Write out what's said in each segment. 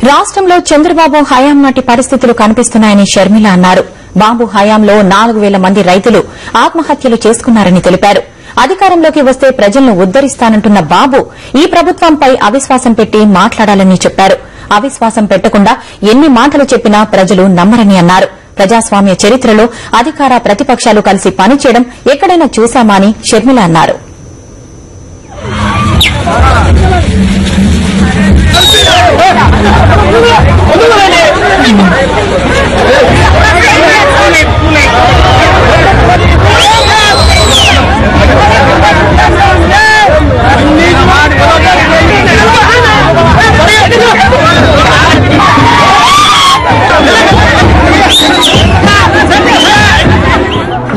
రాష్ట్రంలో చంద్రబాబు హయాం నాటి పరిస్థితులు కనిపిస్తున్నాయని షర్మిల అన్నారు. బాబు హయాంలో 4,000 మంది రైతులు ఆత్మహత్యలు చేసుకున్నారని తెలిపారు. అధికారంలోకి వస్తే ప్రజలను ఉద్దరిస్తానంటున్న బాబు ఈ ప్రభుత్వంపై అవిశ్వాసం పెట్టి మాట్లాడాలని చెప్పారు. అవిశ్వాసం పెట్టకుండా ఎన్ని మాటలు చెప్పినా ప్రజలు నమ్మరని అన్నారు. ప్రజాస్వామ్య చరిత్రలో అధికార ప్రతిపక్షాలు కలిసి పనిచేయడం ఎక్కడైనా చూశామా అని షర్మిల అన్నారు.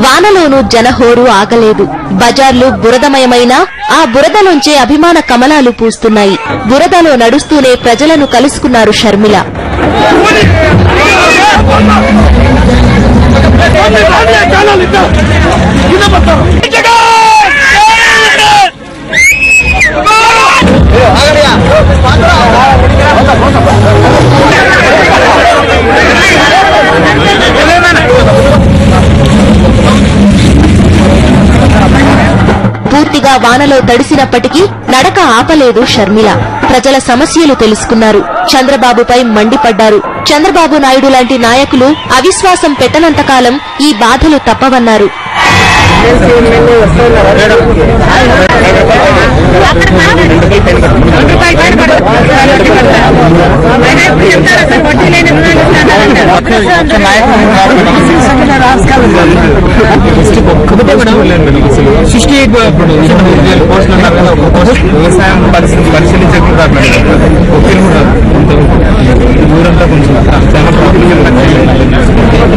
వానలోనూ జనహోరు ఆగలేదు. బజార్లు బురదమయమైనా ఆ బురదలోంచే అభిమాన కమలాలు పూస్తున్నాయి. బురదలో నడుస్తూనే ప్రజలను కలుసుకున్నారు షర్మిల. పూర్తిగా వానలో తడిసినప్పటికీ నడక ఆపలేదు షర్మిల. ప్రజల సమస్యలు తెలుసుకున్నారు. చంద్రబాబుపై మండిపడ్డారు. చంద్రబాబు నాయుడు లాంటి నాయకులు అవిశ్వాసం పెట్టనంతకాలం ఈ బాధలు తప్పవన్నారు. వ్యవసాయం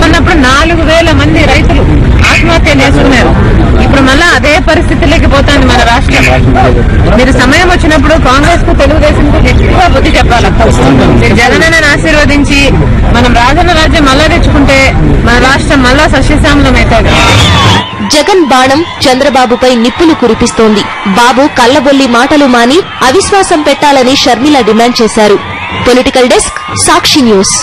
ఉన్నప్పుడు 4,000 మంది రైతులు ఆత్మహత్య చేసుకున్నారు. ఇప్పుడు మళ్ళా అదే పరిస్థితిలోకి పోతుంది మన రాష్ట్రం. మీరు సమయం వచ్చినప్పుడు కాంగ్రెస్ కు తెలుగుదేశంకు ఎక్కువ బుద్ధి చెప్పాలి. మీరు జగనన్నను ఆశీర్వదించి మనం రాజన్న రాజ్యం మళ్ళా తెచ్చుకుంటే మన రాష్ట్రం మళ్ళా సస్యశ్యామలమవుతుంది. జగన్ బాణం చంద్రబాబుపై నిప్పులు కురిపిస్తోంది. బాబు కళ్లబొల్లి మాటలు మాని అవిశ్వాసం పెట్టాలని షర్మిల డిమాండ్ చేశారు. పొలిటికల్ డెస్క్, సాక్షి న్యూస్.